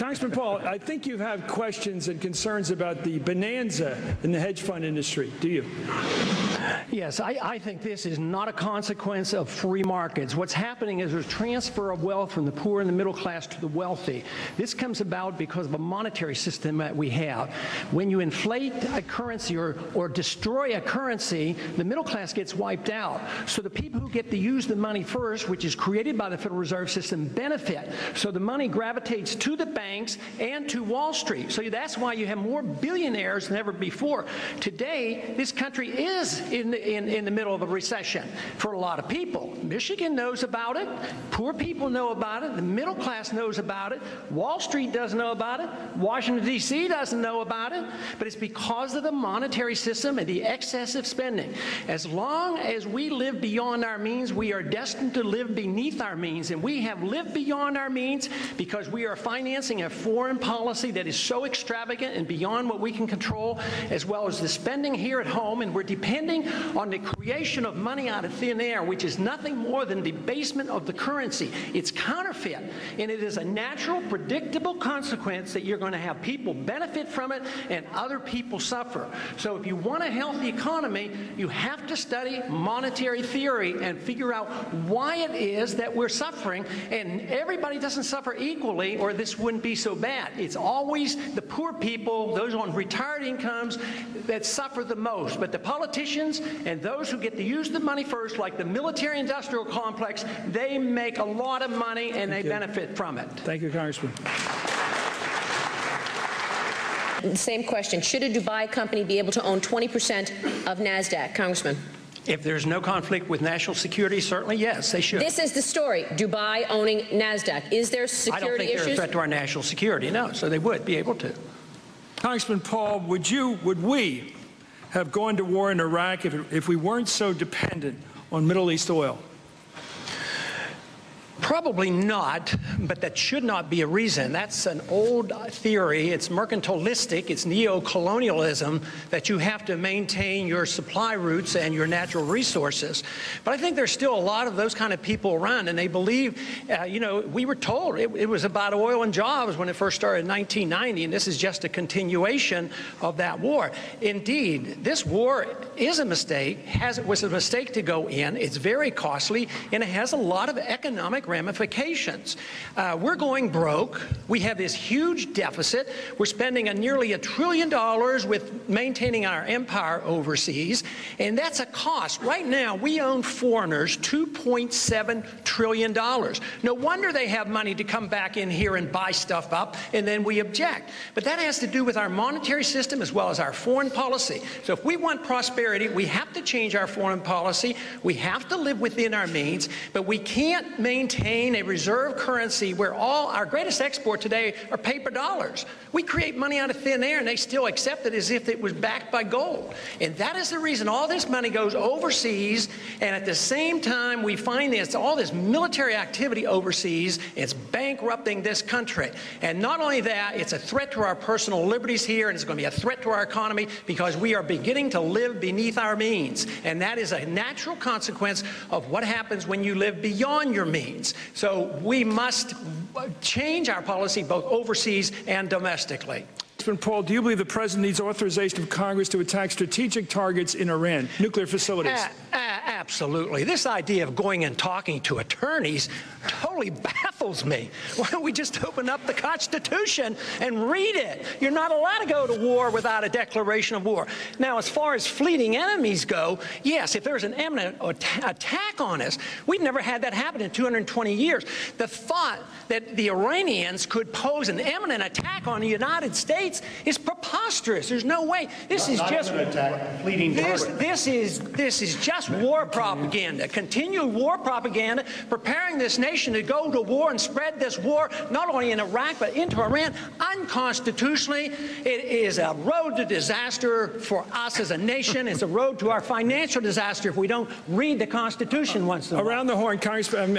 Congressman Paul, I think you have questions and concerns about the bonanza in the hedge fund industry. Do you? Yes, I think this is not a consequence of free markets. What's happening is there's transfer of wealth from the poor and the middle class to the wealthy. This comes about because of a monetary system that we have. When you inflate a currency or destroy a currency, the middle class gets wiped out. So the people who get to use the money first, which is created by the Federal Reserve System, benefit. So the money gravitates to the banks and to Wall Street. So that's why you have more billionaires than ever before. Today, this country is in the middle of a recession for a lot of people. Michigan knows about it. Poor people know about it. The middle class knows about it. Wall Street doesn't know about it. Washington, D.C. doesn't know about it. But it's because of the monetary system and the excessive spending. As long as we live beyond our means, we are destined to live beneath our means. And we have lived beyond our means because we are financing a foreign policy that is so extravagant and beyond what we can control, as well as the spending here at home. And we're depending on the creation of money out of thin air, which is nothing more than debasement of the currency. It's counterfeit, and it is a natural, predictable consequence that you're going to have people benefit from it and other people suffer. So if you want a healthy economy, you have to study monetary theory and figure out why it is that we're suffering. And everybody doesn't suffer equally, or this wouldn't be so bad. It's always the poor people, those on retired incomes, that suffer the most. But the politicians and those who get to use the money first, like the military-industrial complex, they make a lot of money and they benefit from it. Thank you, Congressman. The same question. Should a Dubai company be able to own 20% of NASDAQ? Congressman. If there's no conflict with national security, certainly yes, they should. This is the story. Dubai owning NASDAQ. Is there security issues? I don't think they're a threat to our national security, no, so they would be able to. Congressman Paul, would we have gone to war in Iraq if we weren't so dependent on Middle East oil? Probably not, but that should not be a reason. That's an old theory. It's mercantilistic. It's neo-colonialism that you have to maintain your supply routes and your natural resources. But I think there's still a lot of those kind of people around, and they believe, you know, we were told it was about oil and jobs when it first started in 1990, and this is just a continuation of that war. Indeed, this war is a mistake. It was a mistake to go in. It's very costly, and it has a lot of economic ramifications. We're going broke. We have this huge deficit. We're spending nearly $1 trillion with maintaining our empire overseas, and that's a cost. Right now, we owe foreigners $2.7 trillion. No wonder they have money to come back in here and buy stuff up, and then we object. But that has to do with our monetary system as well as our foreign policy. So if we want prosperity, we have to change our foreign policy. We have to live within our means, but we can't maintain a reserve currency where all our greatest export today are paper dollars. We create money out of thin air, and they still accept it as if it was backed by gold. And that is the reason all this money goes overseas, and at the same time we find all this military activity overseas. It's bankrupting this country. And not only that, it's a threat to our personal liberties here, and it's going to be a threat to our economy because we are beginning to live beneath our means. And that is a natural consequence of what happens when you live beyond your means. So we must change our policy both overseas and domestically. Paul, do you believe the President needs authorization of Congress to attack strategic targets in Iran, nuclear facilities? Absolutely. This idea of going and talking to attorneys totally baffles me. Why don't we just open up the Constitution and read it? You're not allowed to go to war without a declaration of war. Now, as far as fleeting enemies go, yes, if there's an imminent attack on us, we've never had that happen in 220 years. The thought that the Iranians could pose an imminent attack on the United States is preposterous. There's no way. This is just war propaganda, continued war propaganda, preparing this nation to go to war and spread this war not only in Iraq but into Iran unconstitutionally. It is a road to disaster for us as a nation. It's a road to our financial disaster if we don't read the Constitution once in a while. Around the horn, Congressman.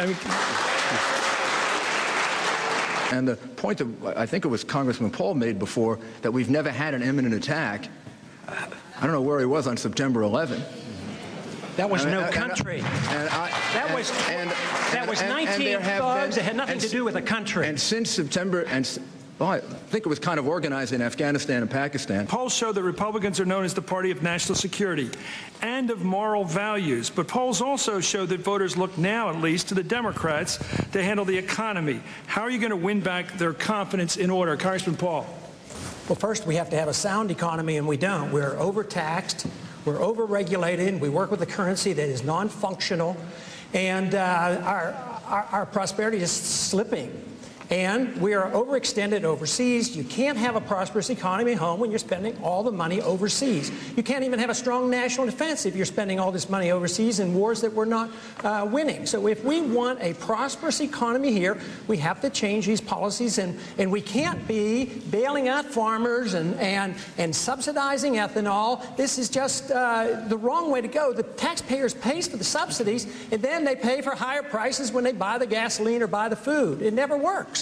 And the point that I think it was Congressman Paul made before, that we've never had an imminent attack, I don't know where he was on September 11. That was no country. That was 19 thugs. It had nothing to do with a country. And since September, Well, I think it was kind of organized in Afghanistan and Pakistan. Polls show that Republicans are known as the party of national security and of moral values. But polls also show that voters look now, at least, to the Democrats to handle the economy. How are you going to win back their confidence in order? Congressman Paul. Well, first, we have to have a sound economy, and we don't. We're overtaxed. We're overregulated. We work with a currency that is non-functional. And our prosperity is slipping. And we are overextended overseas. You can't have a prosperous economy at home when you're spending all the money overseas. You can't even have a strong national defense if you're spending all this money overseas in wars that we're not winning. So if we want a prosperous economy here, we have to change these policies, and we can't be bailing out farmers and subsidizing ethanol. This is just the wrong way to go. The taxpayers pay for the subsidies, and then they pay for higher prices when they buy the gasoline or buy the food. It never works.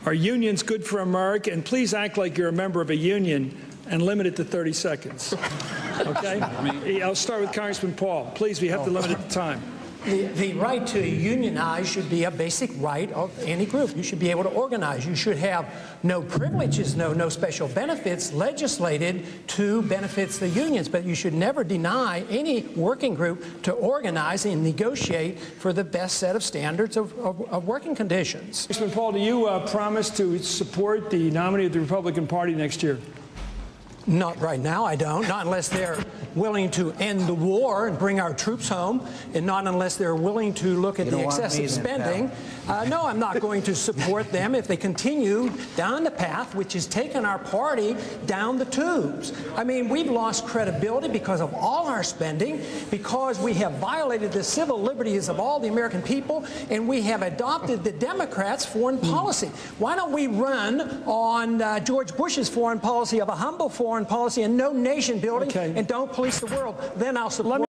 Are unions good for America? And please act like you're a member of a union and limit it to 30 seconds. Okay? I'll start with Congressman Paul. Please, we have to limit it to time. The right to unionize should be a basic right of any group. You should be able to organize. You should have no privileges, no special benefits legislated to benefits the unions. But you should never deny any working group to organize and negotiate for the best set of standards of working conditions. Congressman Paul, do you promise to support the nominee of the Republican Party next year? Not right now, I don't. Not unless they're willing to end the war and bring our troops home, and not unless they're willing to look at the excessive spending. No, I'm not going to support them if they continue down the path which has taken our party down the tubes. I mean, we've lost credibility because of all our spending, because we have violated the civil liberties of all the American people, and we have adopted the Democrats' foreign policy. Why don't we run on George Bush's foreign policy of a humble foreign policy and no nation building, and don't police the world? Then I'll support